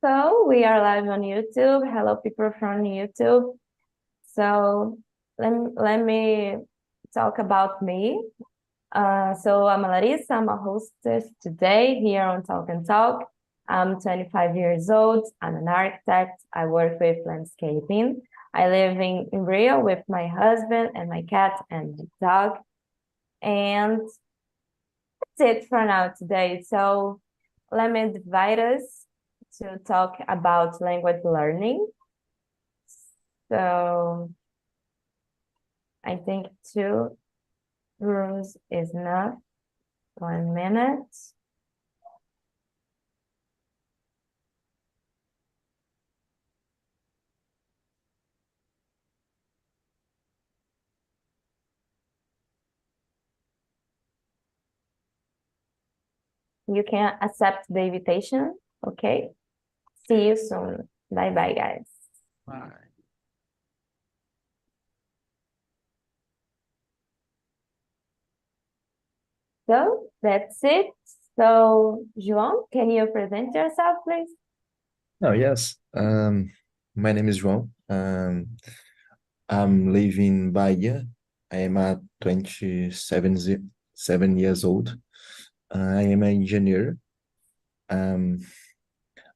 So we are live on YouTube. Hello, people from YouTube. So let me talk about me. So I'm Larissa. I'm a hostess today here on Talk and Talk. I'm 25 years old. I'm an architect. I work with landscaping. I live in Rio with my husband and my cat and dog. And that's it for now today. So let me invite us to talk about language learning. So I think 2 rooms is enough. 1 minute. You can accept the invitation. Okay. See you soon. Bye bye, guys. Bye. So that's it. So, João, can you present yourself, please? Oh, yes. My name is João. I'm living in Bahia. I am 27 years old. I am an engineer.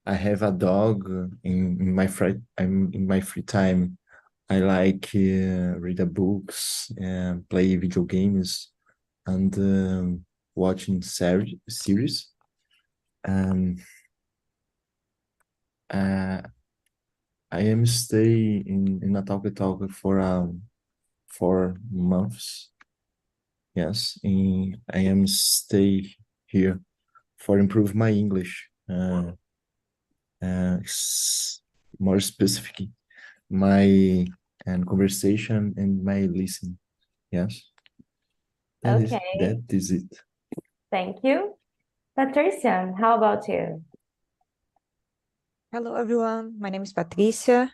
I have a dog in my free time. I like read the books and play video games and watching series. Uh, I am stay in Natal for 4 months. Yes, I am stay here for improve my English. More specific, my and conversation and my listening. Yes, Okay. That is it. Thank you. Patricia, how about you? Hello, everyone. My name is Patricia.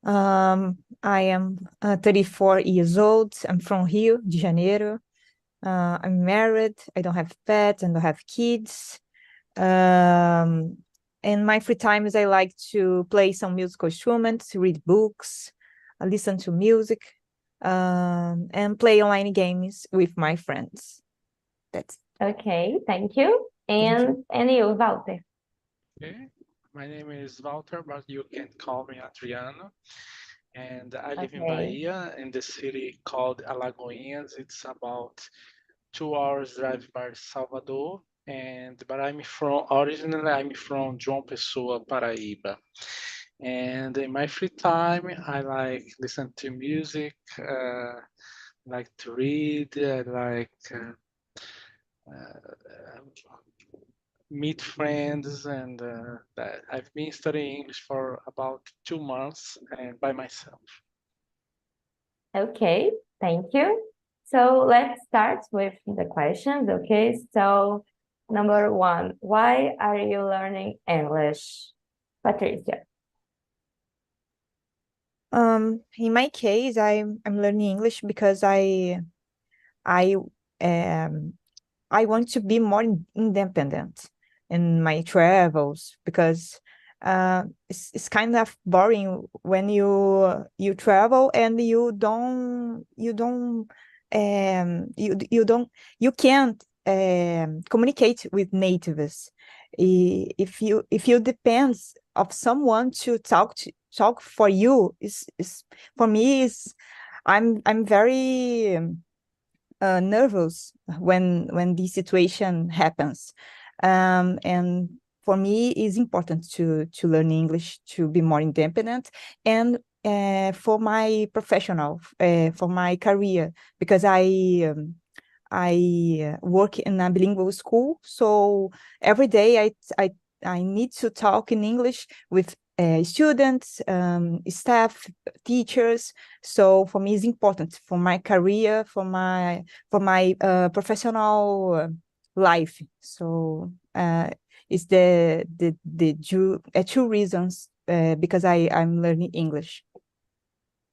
I am 34 years old. I'm from Rio de Janeiro. I'm married. I don't have pets and don't have kids. In my free times, I like to play some musical instruments, read books, listen to music, and play online games with my friends. That's Okay, thank you. And you, Walter? Okay. My name is Walter, but you can call me Adriano. And I live in Bahia, in the city called Alagoinhas. It's about 2 hours drive by Salvador. But originally I'm from João Pessoa, Paraíba. And in my free time, I like listen to music, like to read, meet friends, and I've been studying English for about 2 months and by myself. Okay, thank you. So let's start with the questions, okay? So number 1, why are you learning English? Patricia. In my case, I'm learning English because I want to be more independent in my travels, because it's kind of boring when you travel and you can't communicate with natives. If you depend of someone to talk for you, is for me is I'm very nervous when this situation happens, and for me it's important to learn English to be more independent, and for my professional, for my career, because I work in a bilingual school, so every day I need to talk in English with students, staff, teachers. So for me, it's important for my career, for my professional life. So it's the two reasons because I'm learning English.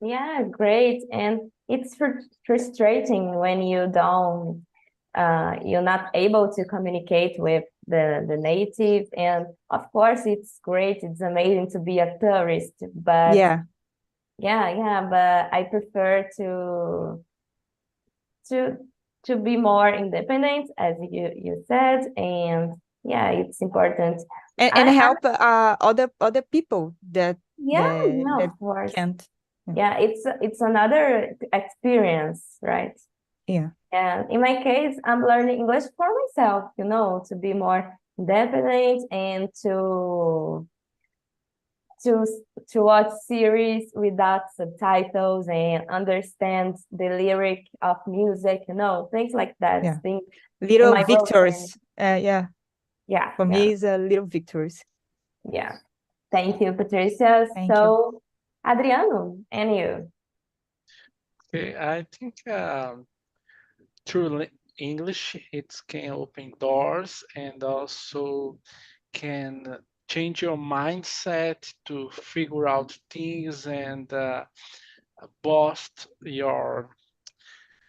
Yeah, great. And it's frustrating when you don't you're not able to communicate with the native. And of course, it's great, it's amazing to be a tourist, but but I prefer to be more independent, as you said, and yeah, it's important. And help other people that Of course. can't. Yeah, it's another experience, right? Yeah. And in my case, I'm learning English for myself, to be more independent and to watch series without subtitles and understand the lyric of music, things like that. Yeah. Things Little victories. Yeah. For me, it's little victories. Yeah. Thank you, Patricia. Thank you. Adriano, and you? Okay, I think through English, it can open doors and also can change your mindset to figure out things and boost your,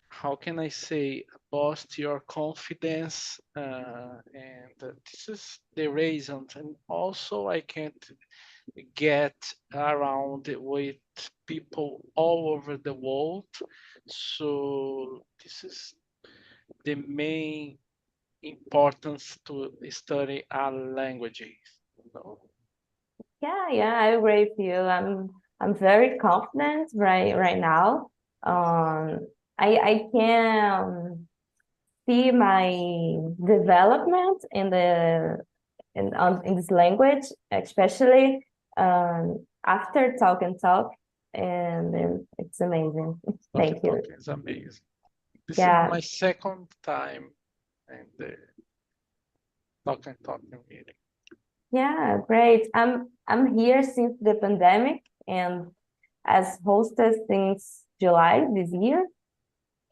how can I say, boost your confidence. And this is the reason. And also I can't get around with people all over the world. So this is the main importance to study a language. Yeah, I agree with you. I'm very confident right now. I can see my development in this language, especially after talk and talk, and then it's amazing. Thank you. It's amazing. This is my second time in the talk and talk meeting. Yeah, great. I'm here since the pandemic and as hostess since July this year.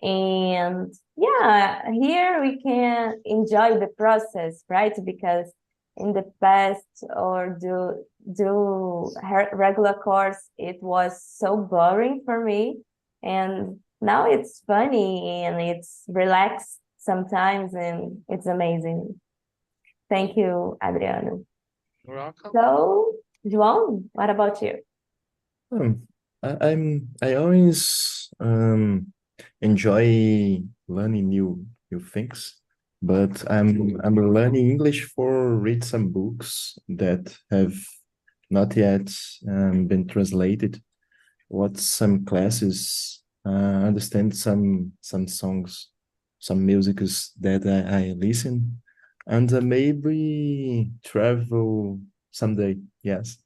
And yeah, here we can enjoy the process, right? Because in the past or do regular course, it was so boring for me. And now it's funny and it's relaxed sometimes and it's amazing. Thank you, Adriano. You're welcome. So, João, what about you? I always enjoy learning new things, but I'm learning English for read some books that have not yet been translated. Watch some classes, understand some songs, some musics that I listen, and maybe travel someday. Yes,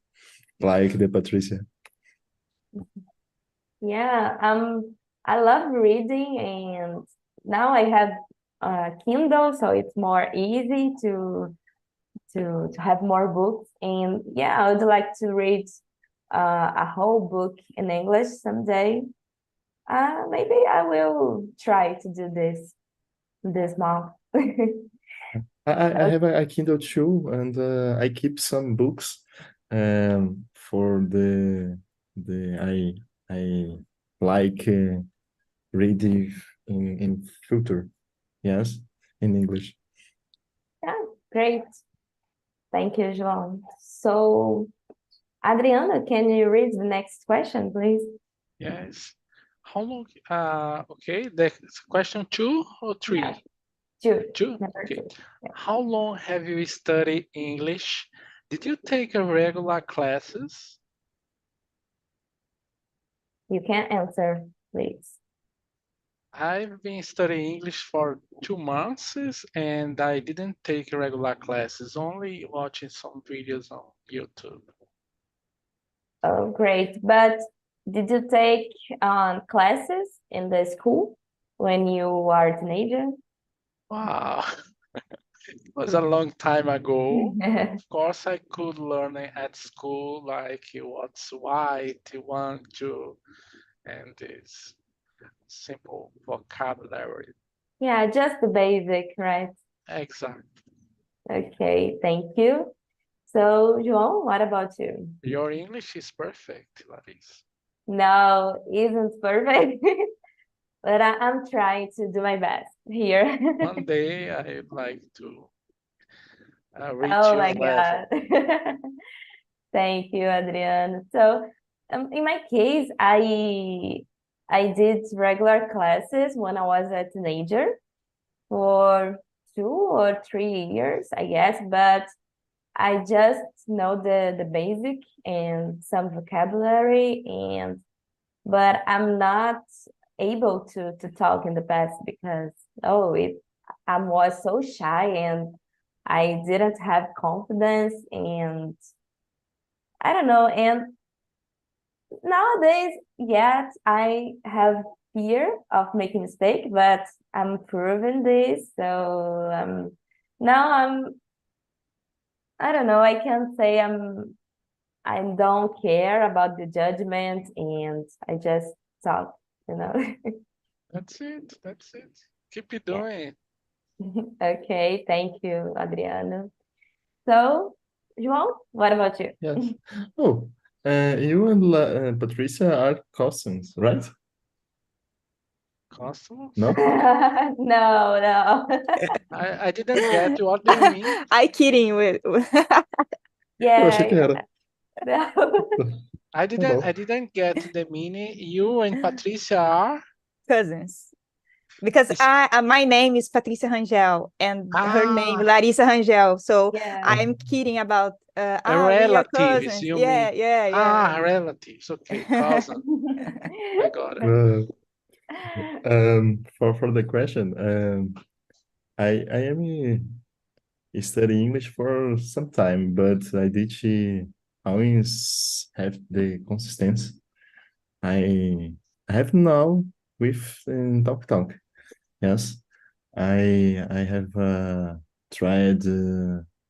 like the Patricia. Yeah, I love reading, and now I have a Kindle, so it's more easy to have more books. And yeah, I would like to read a whole book in English someday. Maybe I will try to do this month. I have a Kindle too, and I keep some books for I like reading in future, yes, in English. Yeah, great. Thank you, João. So, Adriana, can you read the next question, please? Yes. How long? Okay, the question 2 or 3? Yeah. Two. Two? Okay. Yeah. How long have you studied English? Did you take regular classes? You can answer, please. I've been studying English for 2 months and I didn't take regular classes, only watching some videos on YouTube. Oh, great. But did you take classes in the school when you were a teenager? Wow. It was a long time ago. Of course, I could learn at school, like what's white, one, two, and this simple vocabulary. Yeah, just the basic, right? Exactly. Okay, thank you. So, João, what about you? Your English is perfect, Larissa. No, isn't perfect, but I'm trying to do my best. here. One day I'd like to reach Oh your my level. God. Thank you, Adriano. So, in my case, I did regular classes when I was a teenager for 2 or 3 years, I guess, but I just know the basic and some vocabulary, but I'm not able to talk in the past because I was so shy and I didn't have confidence, and I don't know. And nowadays, yes, I have fear of making mistake, but I'm proving this. So now I don't know. I can say I don't care about the judgment, and I just talk, you know. That's it. That's it. Keep it Yeah. doing. Okay, thank you, Adriano. So, João, what about you? Yes. Oh, you and Patricia are cousins, right? Customers? No? No, no. I didn't get what do you mean? I kidding with Eu achei que Yeah, era. no. I Tá bom. didn't get the meaning. You and Patricia are cousins. Because Is- my name is Patricia Rangel and her name ah Larissa Rangel. So Yeah. I'm kidding about we are relatives. cousins. You Yeah, mean yeah. relatives? Okay, cousin. I got it. For the question, I am studying English for some time, but I did always have the consistency I have now with Talk. Yes, I have tried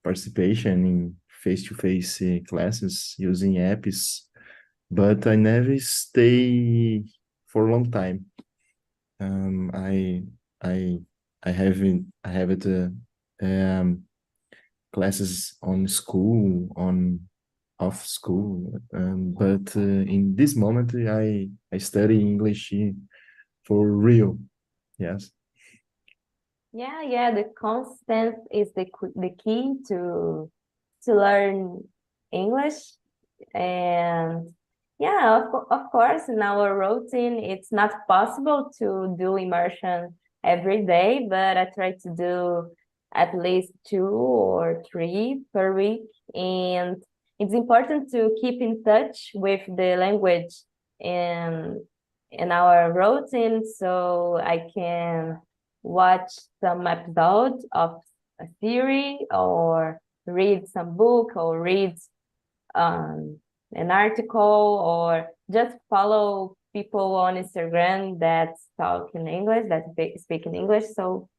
participation in face-to-face classes using apps, but I never stay for a long time. I I I have it classes on school on off school, but in this moment I study English for real. Yes. Yeah, the constant is the key to learn English. And yeah, of course, in our routine, it's not possible to do immersion every day, but I try to do at least 2 or 3 per week. And it's important to keep in touch with the language in in our routine, so I can watch some episode of a series or read some book or read um, an article or just follow people on Instagram that talk in English, that speak in English. So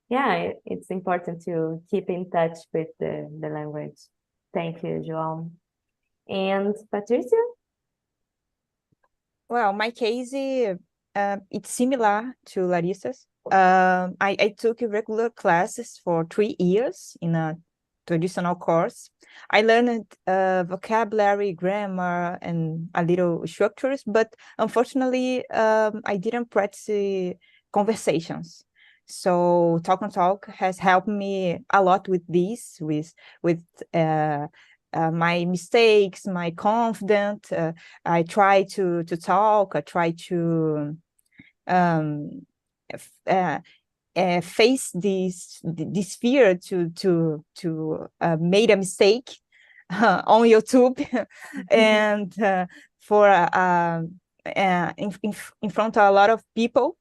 yeah, it's important to keep in touch with the language. Thank you, João. And Patricia? Well, my case it's similar to Larissa's. I took regular classes for 3 years in a traditional course. I learned vocabulary, grammar, and a little structures, but unfortunately, I didn't practice conversations. So Talk has helped me a lot with this, with my mistakes, my confidence. I try to talk. I try to um, face this fear to made a mistake on YouTube and for in front of a lot of people.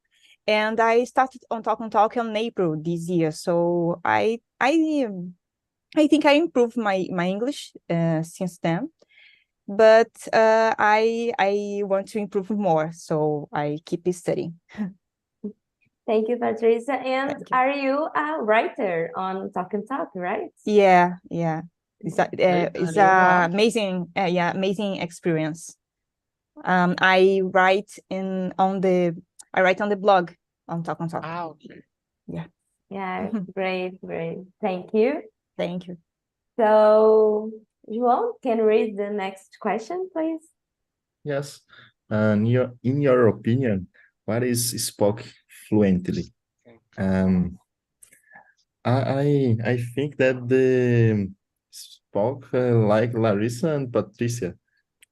And I started on Talk in April this year. So I think I improved my English since then, but I want to improve more, so I keep studying. Thank you, Patricia. And Thank you. are you a writer on Talk and Talk, right? Yeah. It's And you a are? amazing experience. I write on the blog on Talk and Talk. Okay. Yeah, great. Thank you. Thank you. So, João, can you read the next question, please? Yes. And in your opinion, what is spoke fluently? I think that the spoke like Larissa and Patricia.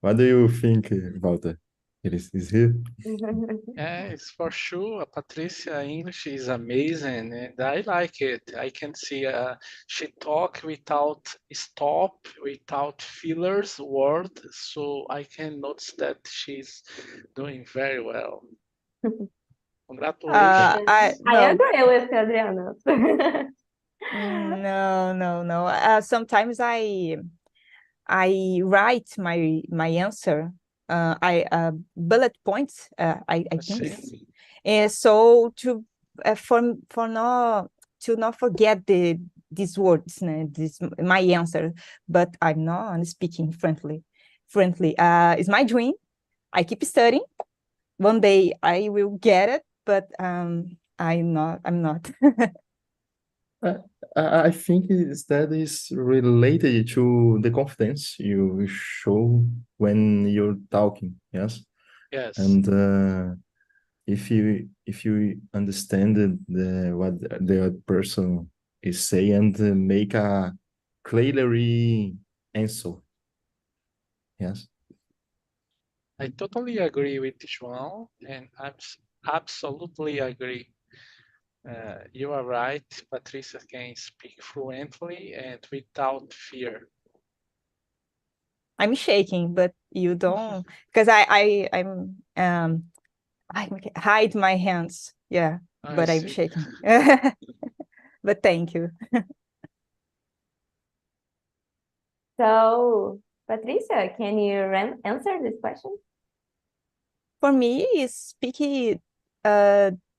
What do you think, Walter? It is here. Yes, for sure. Patricia English is amazing, and I like it. I can see she talk without stop, without fillers word, so I can notice that she's doing very well. Congratulations. I No, agree with Adriana. no. Sometimes I write my answer. I bullet points. I think. See? So for not to not forget these words, né, my answer. But I'm not speaking friendly. It's my dream. I keep studying. One day I will get it, but I'm not. I, I think that is related to the confidence you show when you're talking. Yes, Yes. and if you understand what the other person is saying and make a clearly answer. Yes. I totally agree with João, and I absolutely agree. You are right. Patricia can speak fluently and without fear. I'm shaking, but you don't, because I hide my hands. Yeah, I but I'm see. shaking. But thank you. So, Patricia, can you answer this question? For me, is speaking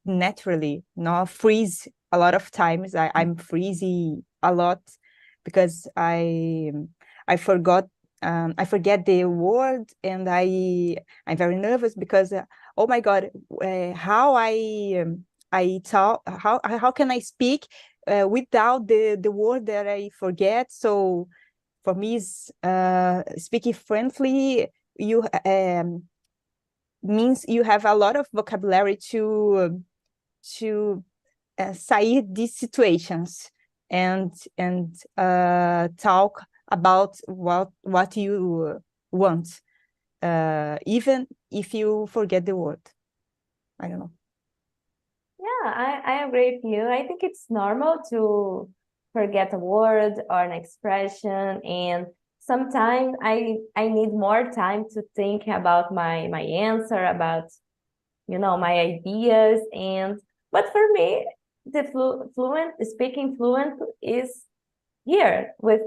naturally, not freeze. A lot of times I'm freezy a lot because I forgot I forget the word, and I'm very nervous because oh my God, how I talk, how can I speak without the word that I forget? So for me, is speaking friendly. You means you have a lot of vocabulary to say these situations and talk about what you want, even if you forget the word. I don't know. Yeah, I agree with you. I think it's normal to forget a word or an expression, and sometimes I need more time to think about my answer, about my ideas. And but for me, the fluent speaking fluent is here with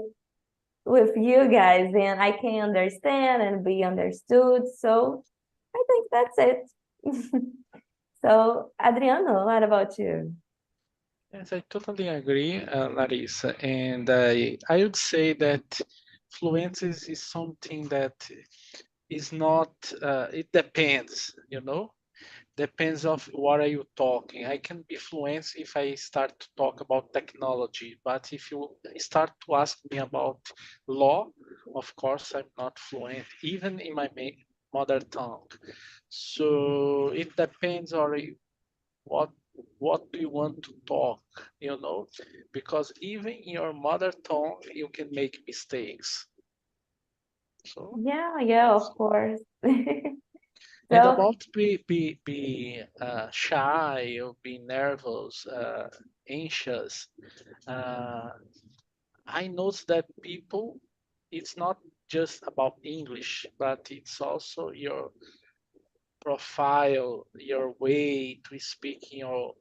you guys, and I can understand and be understood. So I think that's it. So, Adriano, what about you? Yes, I totally agree, Larissa. And I would say that fluency is something that is not, it depends, depends of what are you talking. I can be fluent if I start to talk about technology, but if you start to ask me about law, of course I'm not fluent, even in my mother tongue. So it depends on what do you want to talk, because even in your mother tongue you can make mistakes. So Yeah, of course. and So, about be shy or be nervous, anxious, I notice that people, it's not just about English, but it's also your profile, your way to speak in your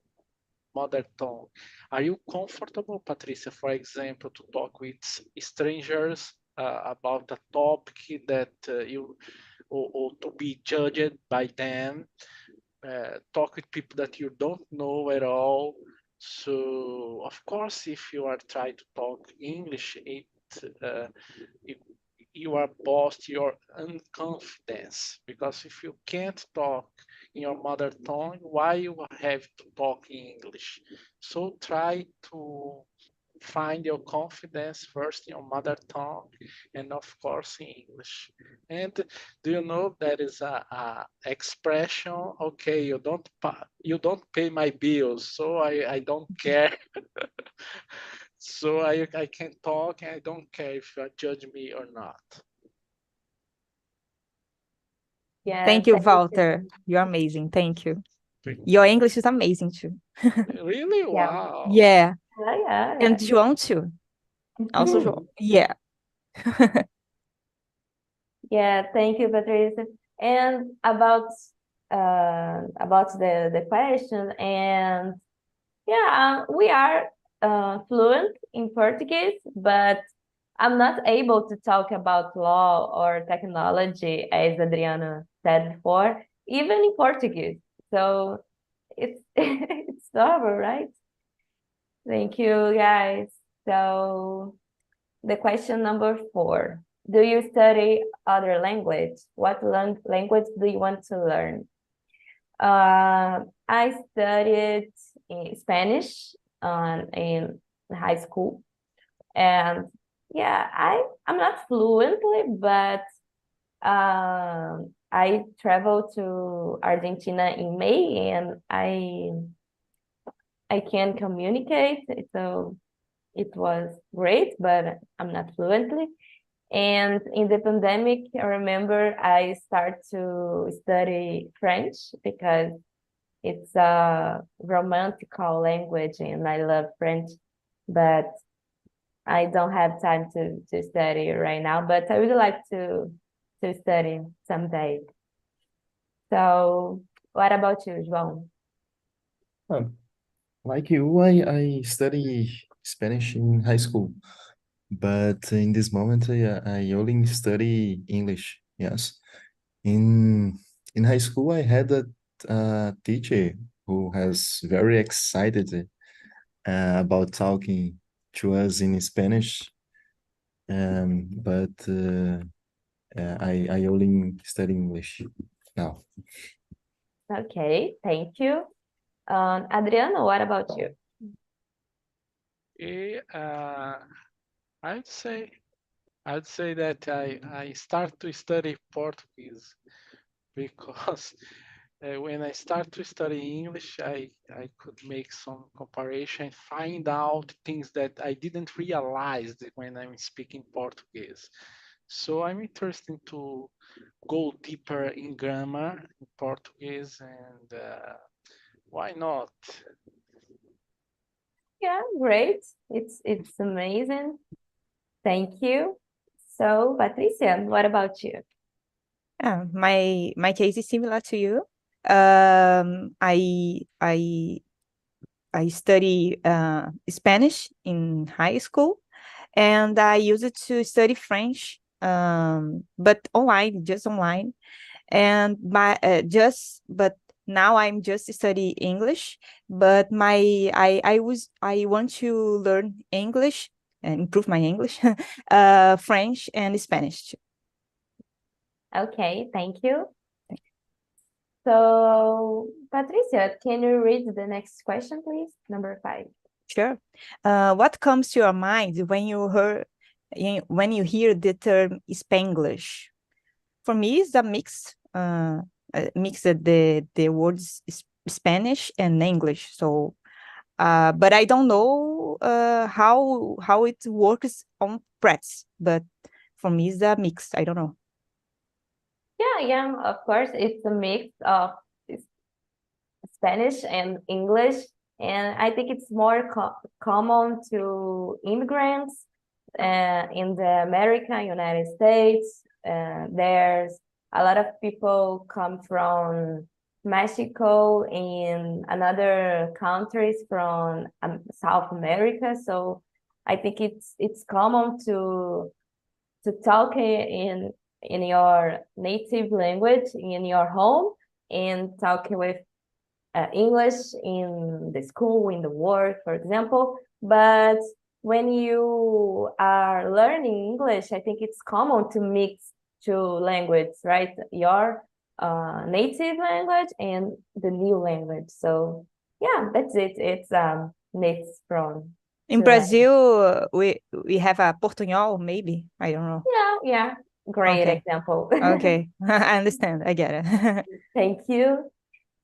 mother tongue. Are you comfortable, Patricia, for example, to talk with strangers about a topic that you or to be judged by them? Talk with people that you don't know at all. So, of course, if you are trying to talk English, uh, it you are boast your unconfidence, because if you can't talk in your mother tongue, why you have to talk in English? So try to find your confidence first in your mother tongue and of course in English. And do you know there is a expression, okay, you don't pay my bills, so I don't care. So I can talk and I don't care if you judge me or not. Yeah, Thank you, thank Walter. You're amazing. Thank you. Thank Your English is amazing too. Really? Yeah. Wow. Yeah. Yeah, And João too. Also, João. Yeah. Yeah, thank you, Patricia. And about the question, and yeah, we are fluent in Portuguese, but I'm not able to talk about law or technology, as Adriana said before, even in Portuguese. So it's it's normal, right? Thank you, guys. So the question number 4. Do you study other language? What language do you want to learn? I studied Spanish in high school. And yeah, I'm not fluently, but I traveled to Argentina in May, and I can communicate. So it was great, but I'm not fluently. And in the pandemic, I remember I started to study French because it's a romantical language and I love French, but I don't have time to study right now, but I would like to study someday. So what about you, João? Like you, I study Spanish in high school, but in this moment, I only study English. Yes, in high school, I had a teacher who has very excited about talking to us in Spanish, but I only study English now. Okay, thank you. Adriano, what about you? I'd say that I start to study Portuguese because when I start to study English, I could make some comparison, find out things that I didn't realize when I'm speaking Portuguese. So I'm interested to go deeper in grammar in Portuguese, and why not? Yeah, great. It's amazing. Thank you. So, Patricia, what about you? My case is similar to you. Um, I I I study Spanish in high school, and I used to study French, but online, just online. And my but now I'm just study English. But I want to learn English and improve my English, French and Spanish too. Okay, thank you. So, Patricia, can you read the next question, please? Number 5. Sure. What comes to your mind when you hear the term Spanglish? For me, it's a mix of the words Spanish and English. So, but I don't know how it works on practice. But for me, it's a mix. I don't know. Yeah, of course, it's a mix of Spanish and English, and I think it's more common to immigrants in the America, United States. There's a lot of people come from Mexico and another countries from South America. So I think it's common to talk in your native language in your home and talk with English in the school, in the work, for example. But when you are learning English, I think it's common to mix two languages, right? Your native language and the new language. So yeah, that's it. It's mixed from In to learn. Brazil, we have a portunhol, maybe. I don't know. Yeah. Great Okay. example. Okay, I understand. I get it. Thank you.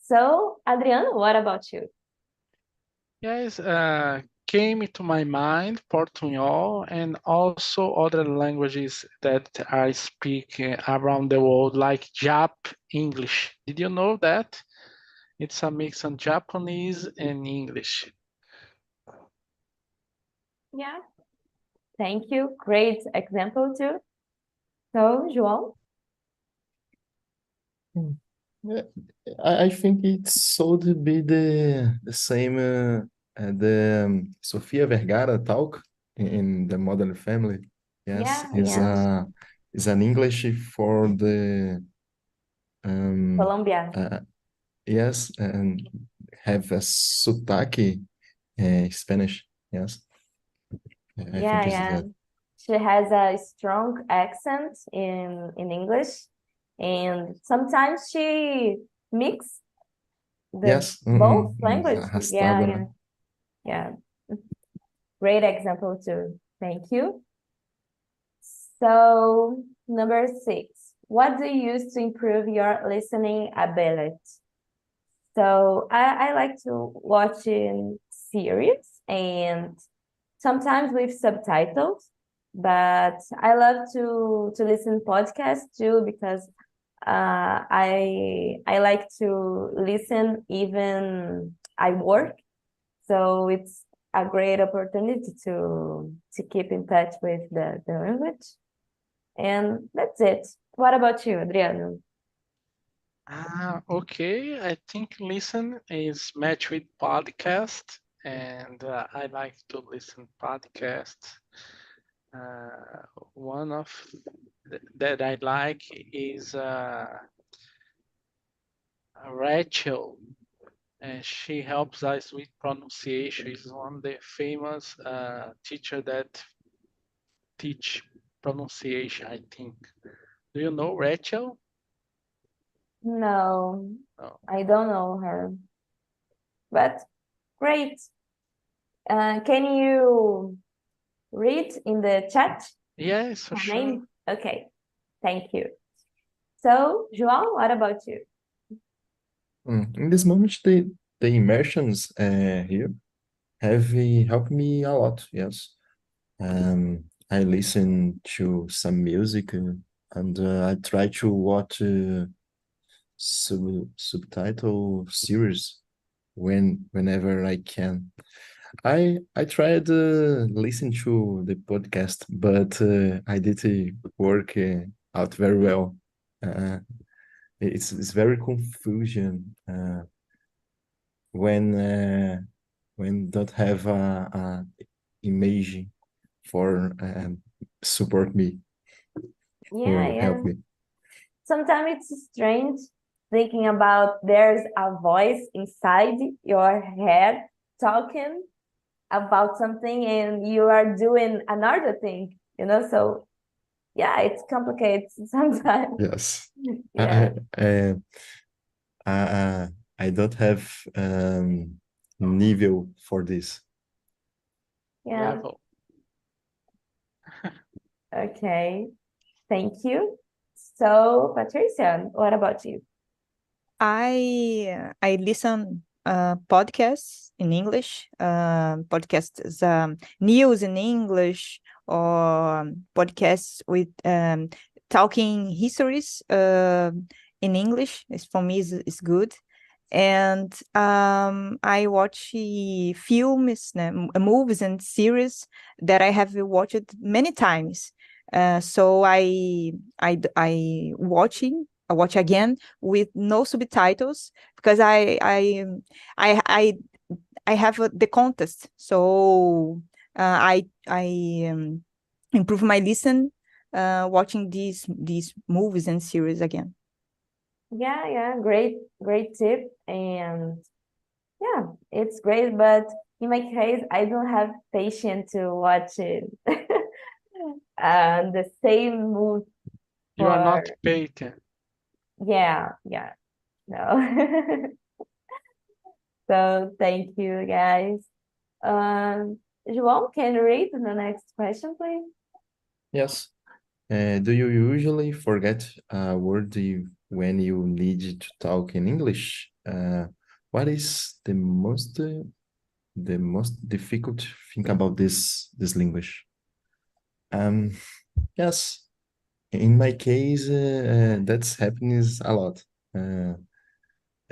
So, Adriano, what about you? Yes, came to my mind Portuñol and also other languages that I speak around the world, like Jap English. Did you know that? It's a mix of Japanese and English. Yeah. Thank you. Great example too. So, João? Yeah, I think it's so to be the same the Sofia Vergara talk in the Modern Family. Yes, Yeah. is an English for the Colombia. yes, and have a sotaque Spanish. Yes, I think it's Yeah. that. She has a strong accent in English, and sometimes she mix the Yes, both language. arrastado, né? Yeah. Great example too. Thank you. So, number 6. What do you use to improve your listening ability? So, I like to watch in series and sometimes with subtitles, but I love to listen podcasts too because I like to listen even I work. So it's a great opportunity to keep in touch with the language. And that's it. What about you, Adriano? Okay. I think listen is matched with podcast, and I like to listen podcasts. One of that I like is Rachel, and she helps us with pronunciation. She's one of the famous teacher that teach pronunciation, I think. Do you know Rachel? No, No. I don't know her. But great. Can you read in the chat Yes, for her sure. name? Okay, thank you. So, João, what about you? In this moment, the immersions here have helped me a lot. Yes, I listen to some music and I try to watch subtitle series whenever I can. I tried listen to the podcast, but I didn't work out very well. Uh, it's very confusion when don't have a image for support me or help Yeah. me. Sometimes it's strange thinking about there's a voice inside your head talking about something and you are doing another thing, So yeah, it's complicated sometimes. Yes. Yeah. I don't have nível for this. Yeah. Level. Okay. Thank you. So, Patricia, what about you? I listen podcasts in English, podcasts news in English, or podcasts with talking histories in English. For me is good. And I watch films, movies, and series that I have watched many times. So I watch again with no subtitles because I I have the contest. So I improve my listen watching these movies and series again. Yeah, great tip. And yeah, it's great, but in my case, I don't have patience to watch it. The same mood You are not for paid. yeah, no. So thank you guys. João, can you read the next question, please? Yes. Do you usually forget a word when you need to talk in English? What is the most difficult thing about this language? Yes, in my case, that's happens a lot.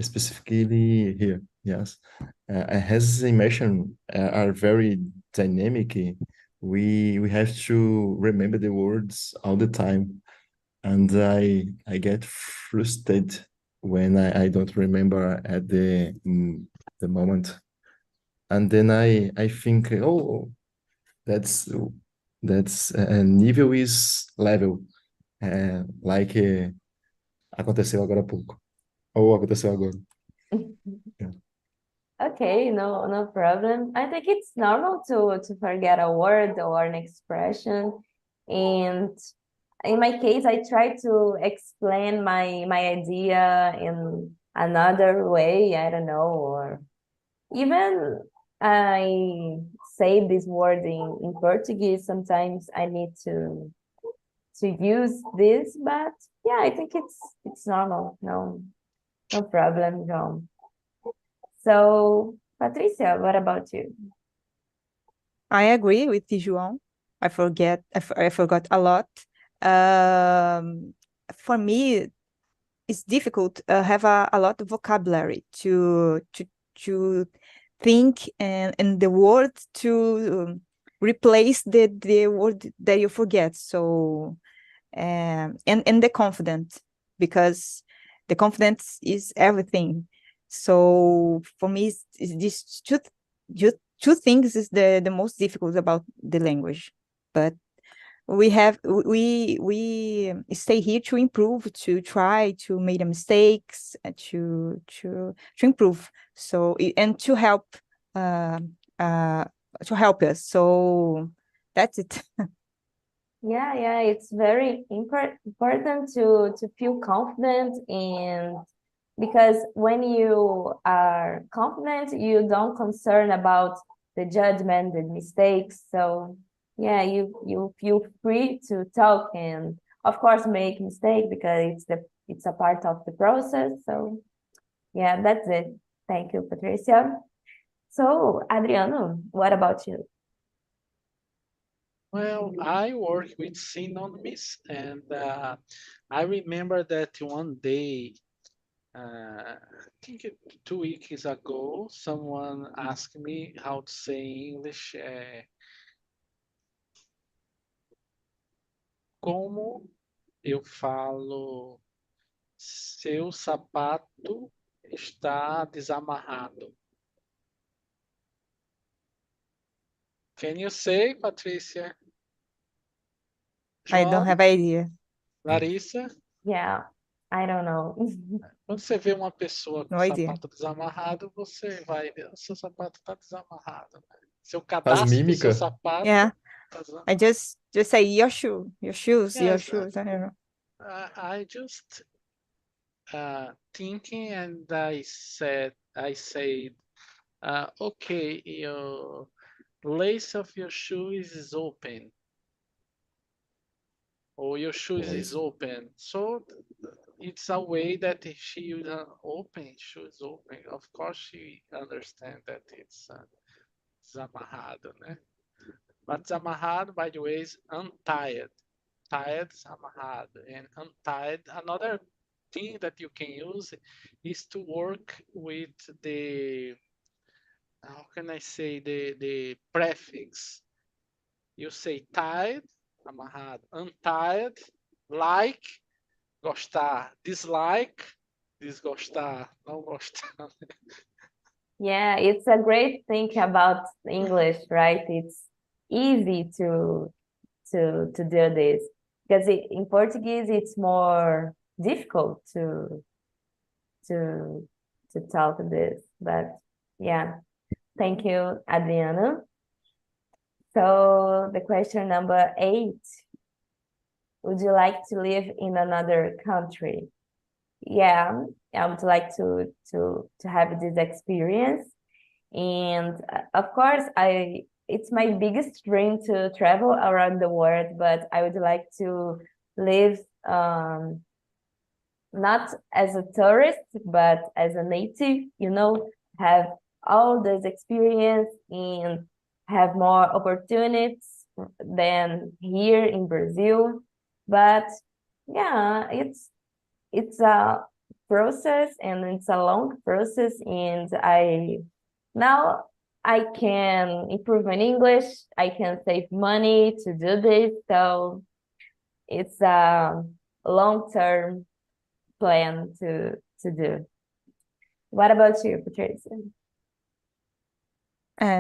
Specifically here, yes. As immersion are very dynamic, we have to remember the words all the time, and I get frustrated when I don't remember at the moment, and then I think, oh, that's nível is level, like aconteceu agora há pouco, ou aconteceu agora. Yeah. Okay, no problem. I think it's normal to forget a word or an expression. And in my case, I try to explain my idea in another way, I don't know, or even I say this word in Portuguese. Sometimes I need to use this, but yeah, I think it's normal. No problem, John. So, Patricia, what about you? I agree with João. I forgot a lot. For me, it's difficult have a lot of vocabulary to think and the word to replace the word that you forget. So and the confidence, because the confidence is everything. So for me, it's these two things is the most difficult about the language. But we stay here to improve, to try to make the mistakes, to improve. So and uh, to help us. So that's it. Yeah, it's very important to feel confident, and because when you are confident, you don't concern about the judgment, the mistakes. So yeah, you feel free to talk and of course make mistake because it's a part of the process. So yeah, that's it. Thank you, Patricia. So Adriano, what about you? Well, I work with synonyms, and I remember that one day, I think 2 weeks ago, someone asked me how to say in English, como eu falo, seu sapato está desamarrado. Can you say, Patrícia? I don't João? have idea. Larissa? Yeah, I don't know. Quando você vê uma pessoa com No o idea. sapato desamarrado, você vai ver, o seu sapato está desamarrado, né? Seu Faz cadastro do seu mímica. sapato Yeah, tá I desamarrado. just say your shoes, your Yes, shoes. I don't know. I just thinking, and I said, okay, your lace of your shoes is open, or your shoes is open. So it's a way that if she open, shoes open. Of course, she understand that it's desamarrado, né? But desamarrado, by the way, is untied. Tied, desamarrado, and untied. Another thing that you can use is to work with the, how can I say, the prefix. You say tied, amarrado, untied, like, gostar, dislike, desgostar, não gostar. Yeah, it's a great thing about English, right? It's easy to do this because in Portuguese it's more difficult to to talk this. But yeah, thank you, Adriano. So the question number 8: would you like to live in another country? Yeah, I would like to have this experience. And of course, it's my biggest dream to travel around the world, but I would like to live not as a tourist, but as a native, have all this experience and have more opportunities than here in Brazil. But yeah, it's a process and it's a long process, and now I can improve my English, I can save money to do this, so it's a long-term plan to do. What about you, Patricia?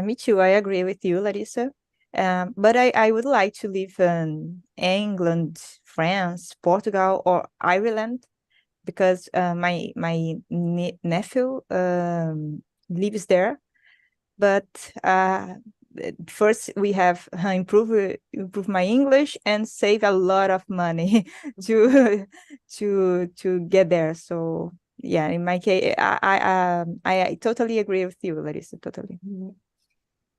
Me too. I agree with you, Larissa. But I would like to live in England, France, Portugal, or Ireland, because my nephew lives there. But first we have improve my English and save a lot of money to get there. So yeah, in my case, I totally agree with you, Larissa. Totally.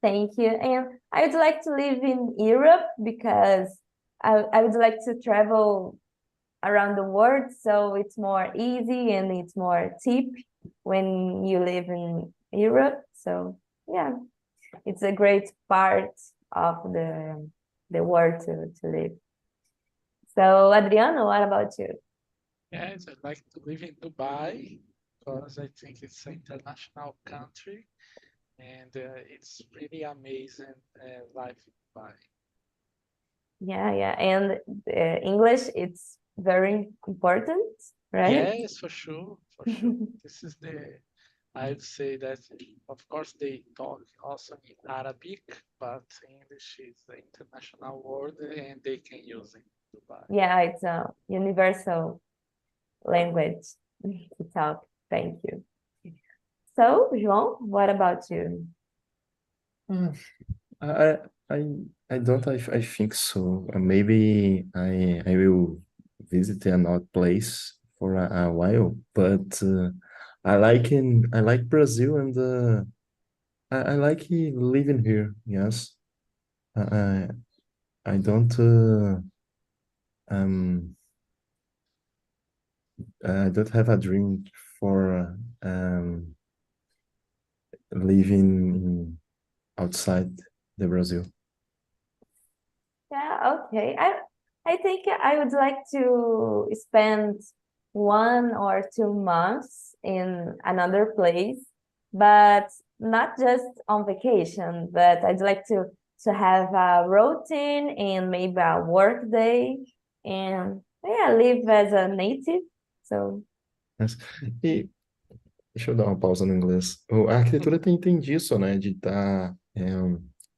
Thank you. And I would like to live in Europe because I would like to travel around the world, so it's more easy and it's more cheap when you live in Europe. So yeah, it's a great part of the world to live. So Adriano, what about you? Yes, I'd like to live in Dubai because I think it's an international country and it's really amazing life in Dubai. Yeah, and English, it's very important, right? Yes, for sure, for sure. This is I'd say that, of course, they talk also in Arabic, but English is the international word and they can use it in Dubai. Yeah, it's a universal language to talk. Thank you. So, João, what about you? I I I don't I think so. Maybe I will visit another place for a while, but I like Brazil and I like living here. Yes, I I don't um I don't have a dream for living outside the Brazil. Yeah, okay. I think I would like to spend 1 or 2 months in another place, but not just on vacation, but I'd like to have a routine and maybe a work day and yeah, live as a native. So Mas, e deixa eu dar uma pausa no inglês. A arquitetura tem disso, né? De estar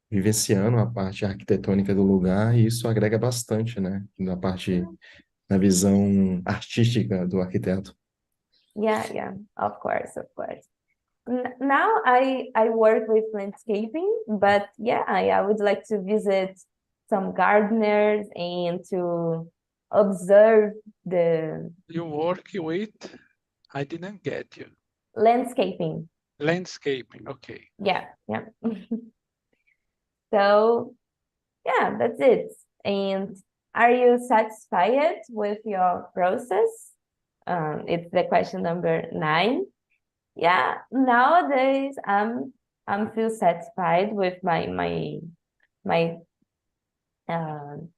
vivenciando a parte arquitetônica do lugar, e isso agrega bastante, né? Na visão artística do arquiteto. yeah, of course, of course. Now I work with landscaping, but yeah, I would like to visit some gardeners and to observe the You work with, I didn't get you. landscaping. Landscaping, okay. Yeah. So yeah, that's it. And are you satisfied with your process? It's the question number 9. Yeah, nowadays I'm feel satisfied with my my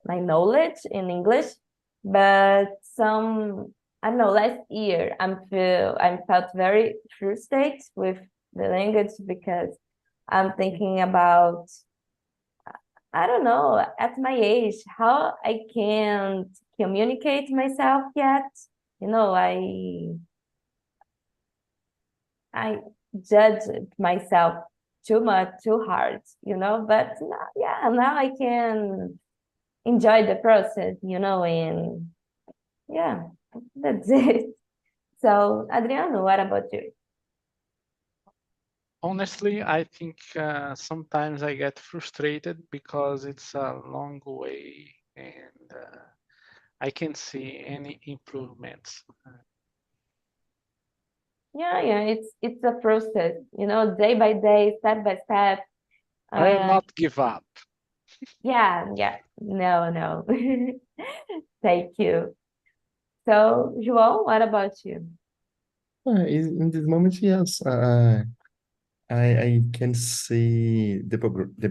knowledge in English, but I don't know, last year I felt very frustrated with the language because I'm thinking about, I don't know, at my age, how I can't communicate myself yet. I judged myself too much, too hard, but now I can enjoy the process, and yeah, that's it. So, Adriano, what about you? Honestly, I think sometimes I get frustrated because it's a long way and I can't see any improvements. Yeah, it's a process, day by day, step by step. I will not give up. Yeah, no. Thank you. So, João, what about you? In this moment, yes, I can see the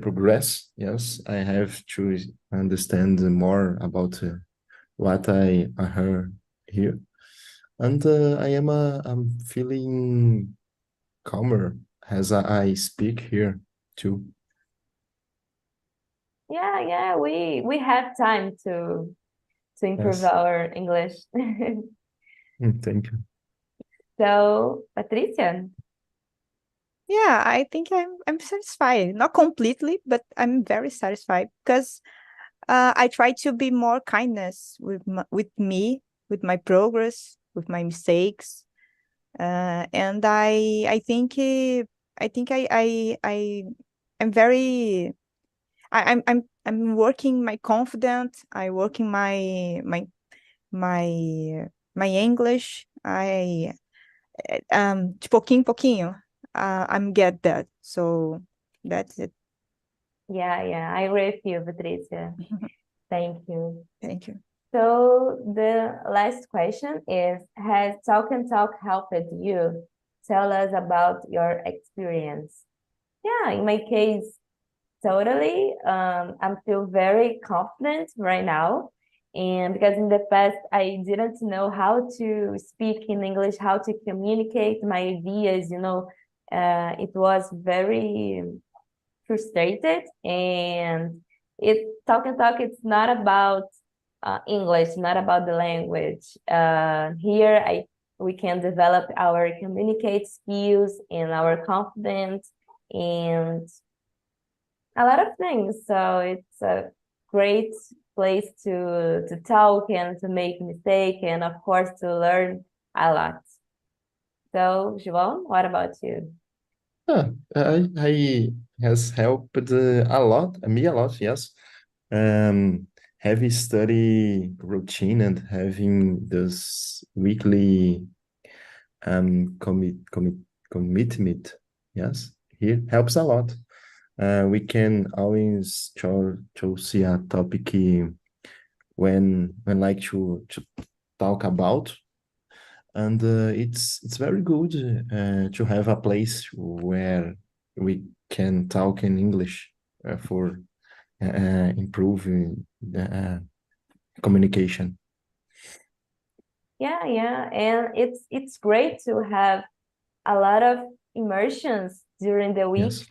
progress. Yes, I have to understand more about what I heard here, and I'm feeling calmer as I speak here too. Yeah, we have time to improve Yes. our English. Thank you. So, Patricia? Yeah, I think I'm satisfied. Not completely, but I'm very satisfied because I try to be more kindness with me, with my progress, with my mistakes, and I think I'm very I'm working my confidence. I working my my English. I de pouquinho em pouquinho. I'm get that. So that's it. Yeah, I agree with you, Patricia. Thank you. Thank you. So the last question is, has Talk and Talk helped you? Tell us about your experience. Yeah, in my case, totally. I feel very confident right now. And because in the past, I didn't know how to speak in English, how to communicate my ideas, it was very frustrated. And Talk and Talk, it's not about English, not about the language. Here, we can develop our communicate skills and our confidence and a lot of things. So it's a great place to talk and to make mistake and of course to learn a lot. So João, what about you? I has helped me a lot, yes. Heavy study routine and having this weekly commitment, yes, here helps a lot. We can always choose a topic when like to talk about, and it's very good to have a place where we can talk in English for improving communication. Yeah, and it's great to have a lot of immersions during the week Yes.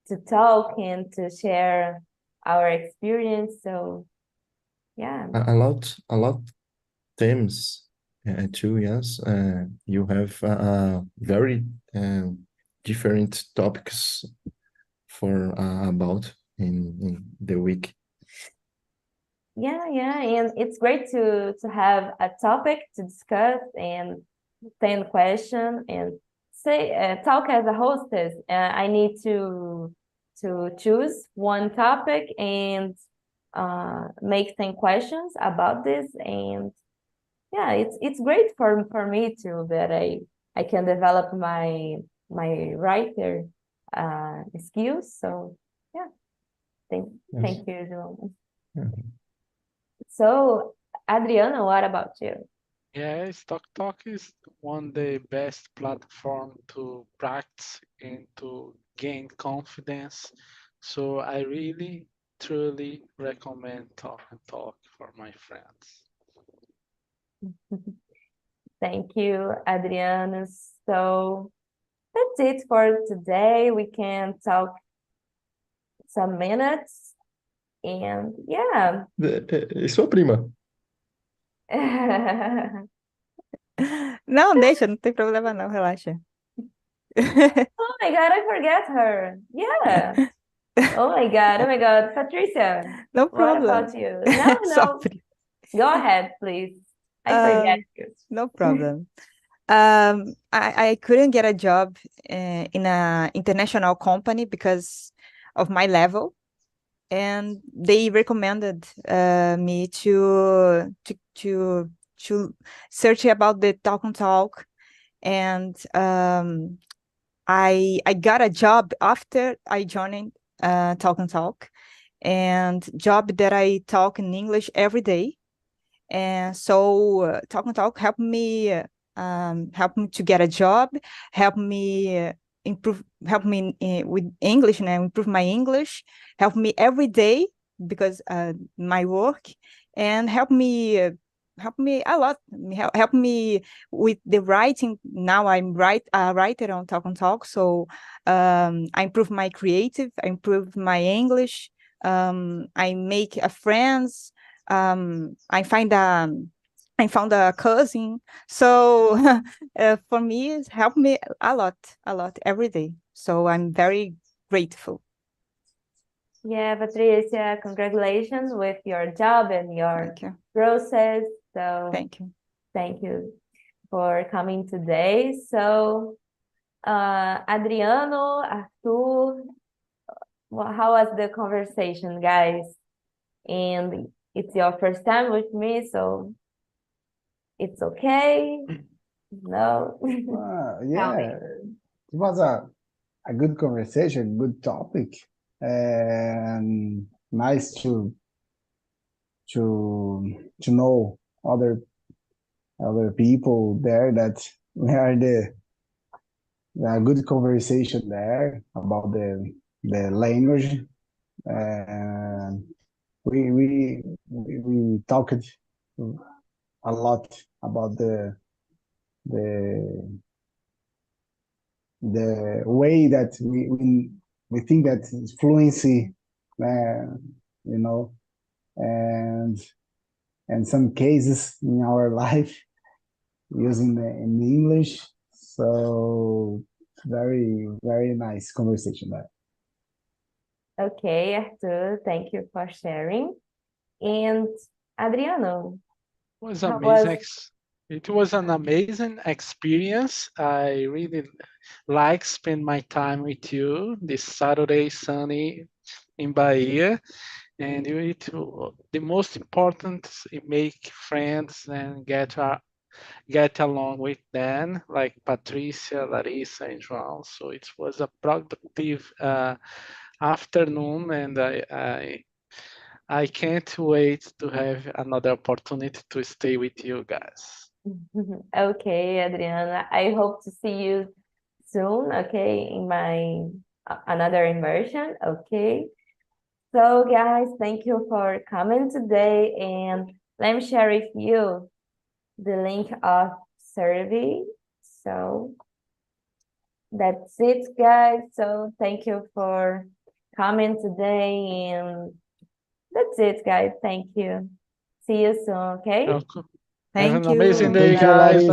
to talk and to share our experience. So yeah. A lot themes too, yes. You have very different topics for about in the week. Yeah, and it's great to have a topic to discuss and 10 question and say talk as a hostess. I need to choose one topic and make 10 questions about this. And yeah, it's great for me too that I can develop my writer skills. So yeah, thank you, João. Yeah. So Adriana, what about you? Yes, Talk is one of the best platform to practice and to gain confidence. So I really, truly recommend Talk and Talk for my friends. Thank you, Adriana. So that's it for today. We can talk some minutes and yeah. Sua prima. Não, deixa, não tem problema não, relaxa. Oh my God, I forget her. Yeah. Oh my God, Patricia. No What problem. about you? No. Sorry. Go ahead, please. I forget you. No problem. I couldn't get a job in an international company because of my level, and they recommended me to search about the Talk and Talk, and I got a job after I joined Talk and Talk, and job that I talk in English every day. And so Talk and Talk helped me to get a job, help me help me with English and improve my English, help me every day because my work, and help me a lot, help me with the writing. Now I'm a writer on Talk and Talk, so I improve my creative, I improve my English, I make friends, I found a cousin. So for me, it's helped me a lot every day. So I'm very grateful. Yeah, Patricia, congratulations with your job and your process. So thank you for coming today. So Adriano, Arthur, how was the conversation, guys? And it's your first time with me, so it's okay. No. Yeah, it was a good conversation, good topic, and nice to know other people there, that we are a good conversation there about the language, and we talked a lot about the way that we think that fluency, you know, and some cases in our life using in English. So very, very nice conversation there. Okay, Arthur, thank you for sharing. And Adriano, was amazing. It was an amazing experience. I really like spend my time with you this Saturday sunny in Bahia. And the most important is make friends and get along with them, like Patricia, Larissa, and João. So it was a productive afternoon, and I can't wait to have another opportunity to stay with you guys. Okay, Adriana, I hope to see you soon, okay, in my another immersion, okay? So guys, thank you for coming today, and let me share with you the link of survey. So that's it, guys. So thank you for coming today, and that's it, guys. Thank you. See you soon, okay? Have an amazing day, Thank you, guys. Larissa.